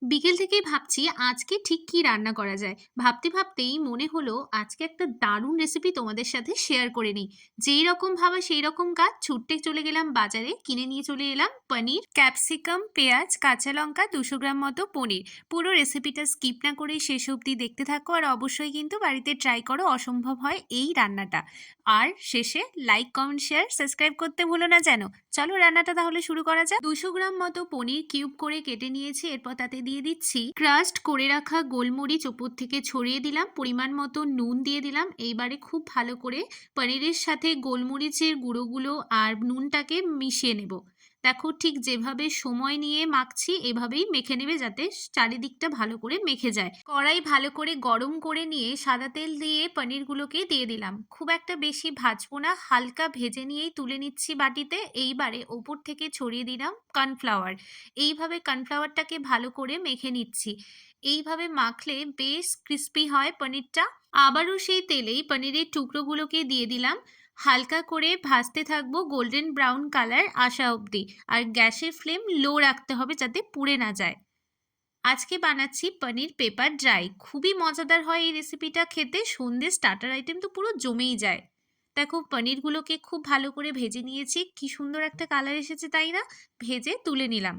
বিকেল থেকেই ভাবছি আজকে ঠিক কি রান্না করা যায়। ভাবতে ভাবতেই মনে হলো আজকে একটা দারুণ রেসিপি তোমাদের সাথে শেয়ার করে নিই। যেই রকম ভাবা সেই রকম কাজ, ছুট্টে চলে গেলাম বাজারে, কিনে নিয়ে চলে এলাম পনির, ক্যাপসিকাম, পেঁয়াজ, কাঁচা লঙ্কা, 200 গ্রাম মতো পনির। পুরো রেসিপিটা স্কিপ না করে শেষ অবধি দেখতে থাকো, আর অবশ্যই কিন্তু বাড়িতে ট্রাই করো, অসম্ভব হয় এই রান্নাটা। আর শেষে লাইক, কমেন্ট, শেয়ার, সাবস্ক্রাইব করতে ভুলো না যেন। চলো রান্নাটা তাহলে শুরু করা যাক। 200 গ্রাম মতো পনির কিউব করে কেটে নিয়েছি। এরপর তাতে দিয়ে দিচ্ছি ক্রাস্ট করে রাখা গোলমরিচ, ওপর থেকে ছড়িয়ে দিলাম, পরিমাণ মতো নুন দিয়ে দিলাম। এইবারে খুব ভালো করে পনিরের সাথে গোলমরিচের গুঁড়োগুলো আর নুনটাকে মিশিয়ে নেব। দেখো ঠিক যেভাবে সময় নিয়ে মাখছি এভাবেই মেখে নেবে, যাতে চারিদিকটা ভালো করে মেখে যায়। কড়াই ভালো করে গরম করে নিয়ে সাদা তেল দিয়ে পনিরগুলোকে দিয়ে দিলাম। খুব একটা বেশি ভাজবো না, হালকা ভেজে নিয়েই তুলে নিচ্ছি বাটিতে। এইবারে ওপর থেকে ছড়িয়ে দিলাম কর্নফ্লাওয়ার। এইভাবে কর্নফ্লাওয়ারটাকে ভালো করে মেখে নিচ্ছি। এইভাবে মাখলে বেশ ক্রিস্পি হয় পনিরটা। আবারও সেই তেলেই পনিরের টুকরোগুলোকে দিয়ে দিলাম। হালকা করে ভাজতে থাকবো গোল্ডেন ব্রাউন কালার আসা অবধি। আর গ্যাসের ফ্লেম লো রাখতে হবে যাতে পুড়ে না যায়। আজকে বানাচ্ছি পনির পেপার ড্রাই। খুবই মজাদার হয় এই রেসিপিটা খেতে। সন্ধ্যে স্টার্টার আইটেম তো পুরো জমেই যায়। দেখো পনিরগুলোকে খুব ভালো করে ভেজে নিয়েছি, কি সুন্দর একটা কালার এসেছে তাই না? ভেজে তুলে নিলাম।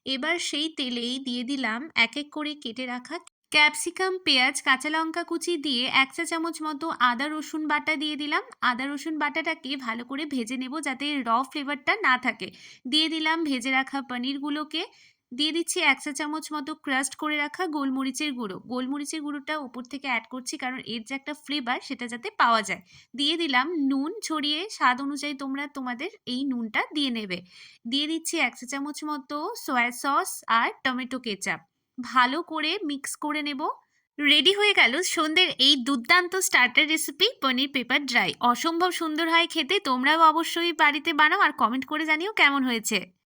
এবার সেই তেলেই দিয়ে দিলাম এক এক করে কেটে রাখা ক্যাপসিকাম, পেঁয়াজ, কাঁচা লঙ্কা কুচি দিয়ে 1 চা চামচ মতো আদা রসুন বাটা দিয়ে দিলাম। আদা রসুন বাটাটাকে ভালো করে ভেজে নেব যাতে ফ্লেভারটা না থাকে। দিয়ে দিলাম ভেজে রাখা পনিরগুলোকে। দিয়ে দিচ্ছি 1 চা চামচ মতো ক্রাস্ট করে রাখা গোলমরিচের গুঁড়ো। গোলমরিচের গুঁড়োটা উপর থেকে অ্যাড করছি কারণ এর যে একটা ফ্লেভার সেটা যাতে পাওয়া যায়। দিয়ে দিলাম নুন ছড়িয়ে, স্বাদ অনুযায়ী তোমরা তোমাদের এই নুনটা দিয়ে নেবে। দিয়ে দিচ্ছি 1 চা চামচ মতো সয়া সস আর টমেটো কেচাপ। ভালো করে মিক্স করে নেব। রেডি হয়ে গেল সন্ধ্যের এই দুর্দান্ত স্টার্টার রেসিপি পনির পেপার ড্রাই। অসম্ভব সুন্দর হয় খেতে। তোমরাও অবশ্যই বাড়িতে বানাও আর কমেন্ট করে জানিও কেমন হয়েছে।